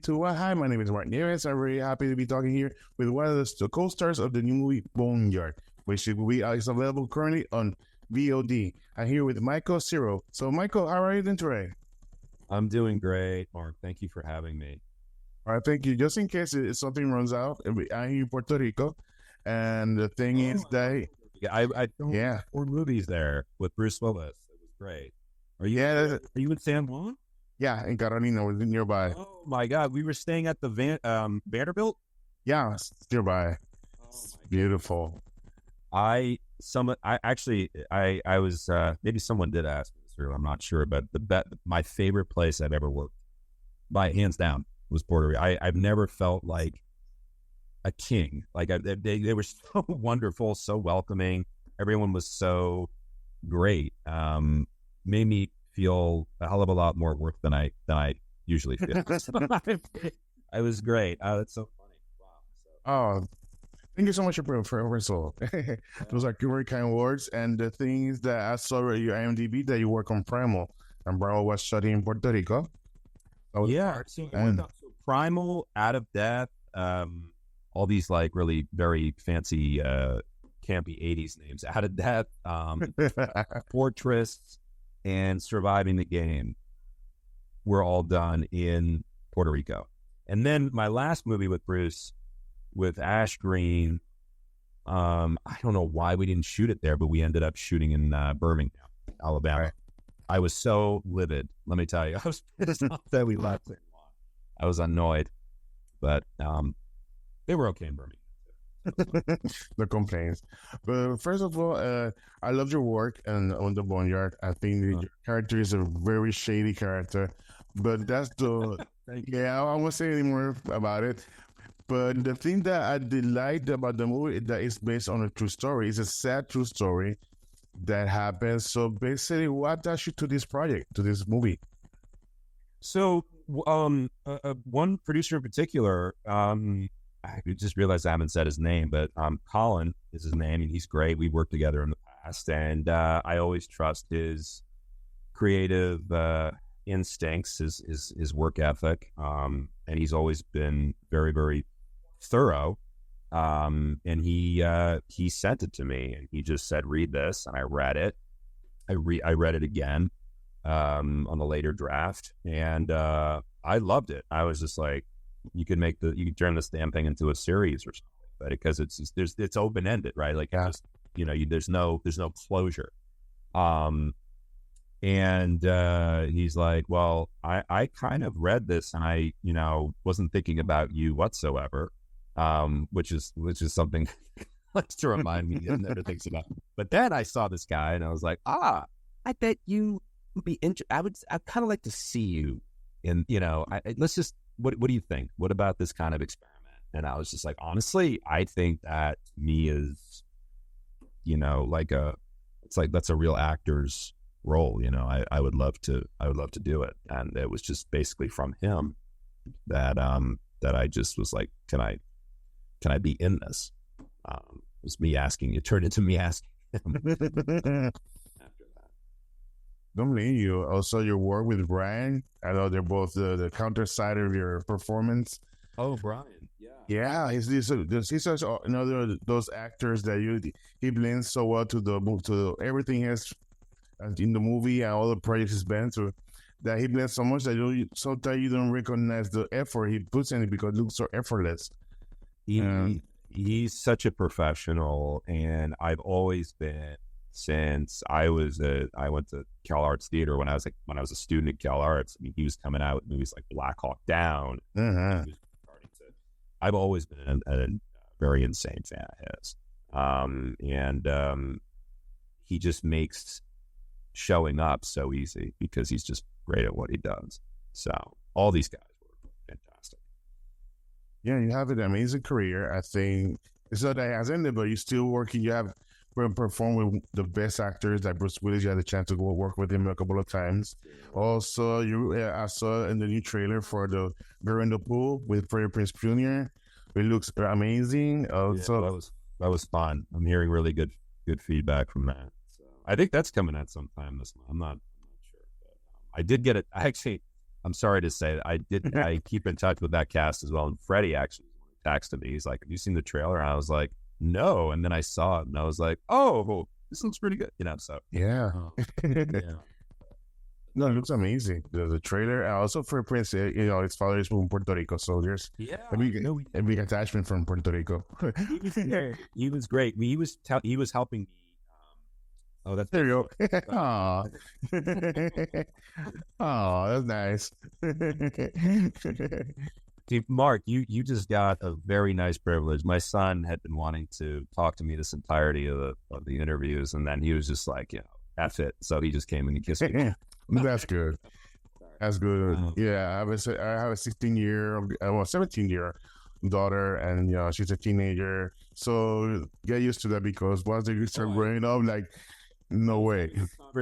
to Hi, my name is Martin Neves. I'm very happy to be talking here with one of the co-stars of the new movie Boneyard, which is available currently on VOD. I'm here with Michael Sirow. So, Michael, how are you doing today? I'm doing great, Mark. Thank you for having me. All right, thank you. Just in case something runs out, I'm here in Puerto Rico, and the thing is that I filmed 4 movies there with Bruce Willis. It was great. Are you in San Juan? Yeah, in Carolina, was nearby. Oh my God, we were staying at the Vanderbilt. Yeah, it's nearby. It's beautiful. I was maybe someone did ask me this earlier. I'm not sure, but my favorite place I've ever worked, by hands down, was Puerto Rico. I've never felt like a king. Like they were so wonderful, so welcoming. Everyone was so great. Made me feel a hell of a lot more work than I usually feel. I was great. That's so funny. Wow. Oh, thank you so much for so. Those are very kind words. And the thing is that I saw your IMDb that you work on Primal, and Primal was shot in Puerto Rico. Yeah. So Primal, Out of Death, all these like really very fancy campy 80s names. Out of Death, Fortress, and Surviving the Game were all done in Puerto Rico. And then my last movie with Bruce, with Ash Green, I don't know why we didn't shoot it there, but we ended up shooting in Birmingham, Alabama. Right. I was so livid, let me tell you. I was pissed off that we left. I was annoyed, but they were okay in Birmingham. No complaints. But first of all, I love your work on the Boneyard. I think your character is a very shady character, but that's the I won't say any more about it. But the thing that I liked about the movie is that it's based on a true story. It's a sad true story that happened. So basically, what does you to this project, to this movie? So one producer in particular, I just realized I haven't said his name, but Colin is his name, and he's great. We worked together in the past, and I always trust his creative instincts, his work ethic, and he's always been very, very thorough. And he sent it to me, and he just said, "Read this," and I read it. I read it again on the later draft, and I loved it. I was just like, you could turn this damn thing into a series or something, but because it's open ended, right? Like, just, there's no closure. And he's like, well, I kind of read this, and I wasn't thinking about you whatsoever, which is something likes to remind me and never thinks about. But then I saw this guy, and I was like, I bet you would be I'd kind of like to see you in, let's just. What do you think? What about this kind of experiment? And I was just like, honestly, I think that me is, that's a real actor's role. I would love to do it. And it was just basically from him that I just was like, can I be in this? It was me asking. It turned into me asking him. Don't believe you. Also, your work with Brian. I know they're both the counter side of your performance. Oh, Brian, yeah. He's such another those actors that he blends so well to everything he has in the movie and all the projects he's been through. That he blends so much that sometimes you don't recognize the effort he puts in it because it looks so effortless. He's such a professional, and I've always been. Since I went to Cal Arts Theater when I was a student at Cal Arts. I mean, he was coming out with movies like Black Hawk Down. I've always been a very insane fan of his, he just makes showing up so easy because he's just great at what he does. So all these guys were fantastic. Yeah, you have an amazing career. I think it's not that it has ended, but you're still working. You have perform with the best actors like Bruce Willis. You had a chance to go work with him a couple of times. Also, I saw in the new trailer for the Girl in the Pool with Freddie Prinze Jr. It looks amazing. Also, that was fun. I'm hearing really good feedback from that. So I think that's coming out sometime this month. I'm not sure. But, I did get it. I'm sorry to say that I keep in touch with that cast as well. And Freddie actually texted me. He's like, "Have you seen the trailer?" And I was like, "No." And then I saw it, and I was like, "Oh, this looks pretty good." So Yeah. yeah. No, it looks amazing. The trailer, also for Prince, his father is from Puerto Rico, so there's a big attachment from Puerto Rico. He was great. I mean, he was helping me. Oh, that's there you go. Aw. Oh, that's nice. See, Mark, you just got a very nice privilege. My son had been wanting to talk to me this entirety of the interviews, and then he was just like, F it. So he just came and he kissed me. That's good. That's good. Yeah, I have a 17-year daughter, and she's a teenager. So get used to that, because once they start growing up, like, no way.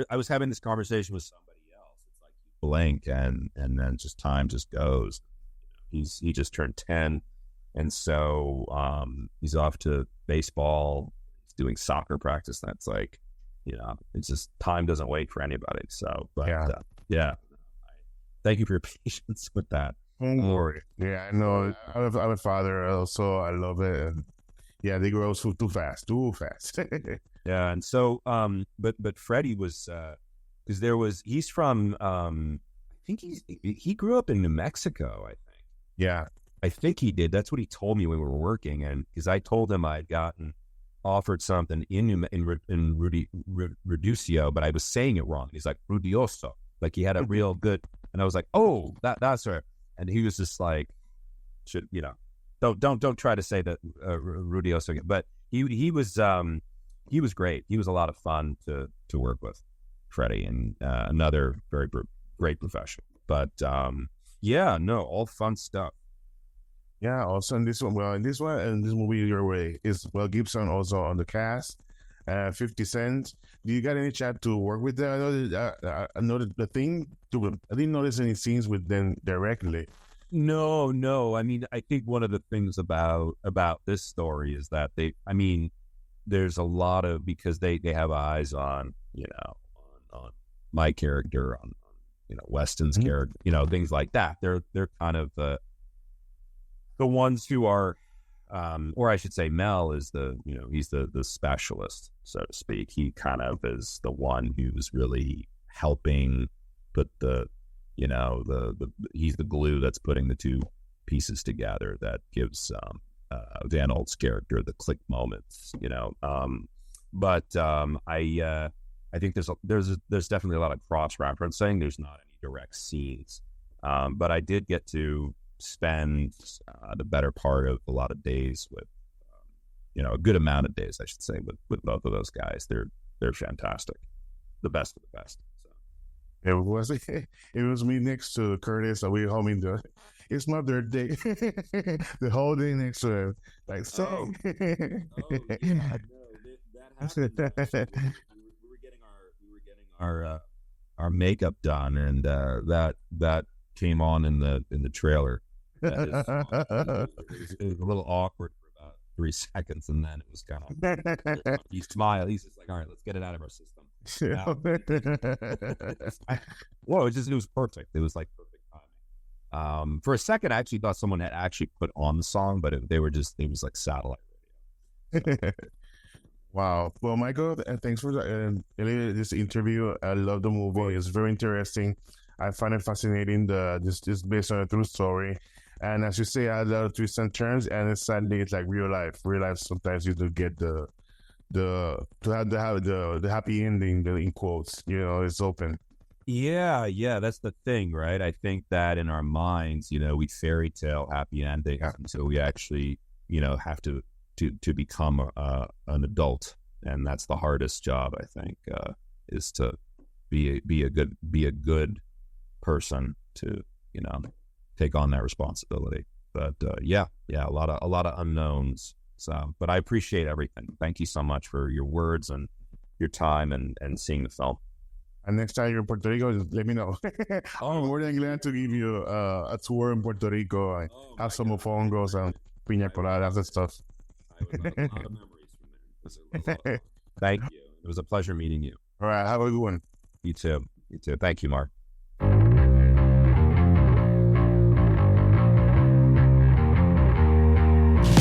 I was having this conversation with somebody else. It's like you blink, and then just time just goes. He just turned 10, and so he's off to baseball. He's doing soccer practice. That's like, it's just time doesn't wait for anybody. So, but yeah. Thank you for your patience with that. Don't worry. Yeah, I know. I'm a father also. I love it. And yeah, they grow too fast. Yeah, and so, but Freddie was, because he's from, I think he grew up in New Mexico, I think. Yeah. I think he did. That's what he told me when we were working, and because I told him I had gotten offered something in Reducio, but I was saying it wrong. He's like, Rudioso. Like, he had a real good, and I was like, oh, that's her. And he was just like, don't try to say that Rudioso again. But he was great. He was a lot of fun to work with, Freddie, and another very great professional. But all fun stuff. Yeah, also in this one, and this movie, Your Way, is Mel Gibson also on the cast. 50 Cent. Do you got any chance to work with them? I know the thing. I didn't notice any scenes with them directly. No. I mean, I think one of the things about this story is that there's a lot of, because they have eyes on on my character, on Weston's character, things like that. They're kind of the ones who are, or I should say, Mel is he's the specialist, so to speak. He kind of is the one who's really helping put he's the glue that's putting the two pieces together that gives Van Olt's character the click moments, But I think there's definitely a lot of cross referencing. There's not any direct scenes, but I did get to spend the better part of a lot of days with, a good amount of days, I should say, with both of those guys. They're fantastic, the best of the best. So. It was me next to Curtis. We homing it's my birthday, the whole day next to him. Like, so. Yeah, no, that happened. We were getting our makeup done, and that came on in the trailer. It was a little awkward for about 3 seconds, and then it was kind of, he smiled. He's just like, all right, let's get it out of our system. Well, it was perfect. It was like perfect timing. For a second, I actually thought someone had actually put on the song, but it was like satellite radio. So. Wow. Well, Michael, thanks for this interview. I love the movie. It's very interesting. I find it fascinating. This based on a true story, and as you say, I love twists and turns. And sadly, it's like real life. Real life. Sometimes you do get the happy ending. In quotes, it's open. Yeah. That's the thing, right? I think that in our minds, we fairy tale happy endings until we actually, have to become an adult, and that's the hardest job, I think, is to be a good person, to take on that responsibility. But a lot of unknowns. So, but I appreciate everything. Thank you so much for your words and your time and seeing the film. And next time you're in Puerto Rico, just let me know. I'm more than glad to give you a tour in Puerto Rico. And have some mofongos and piña coladas and stuff. I would have a lot of memories from there. Thank you. It was a pleasure meeting you. All right. Have a good one. You too. Thank you, Mark.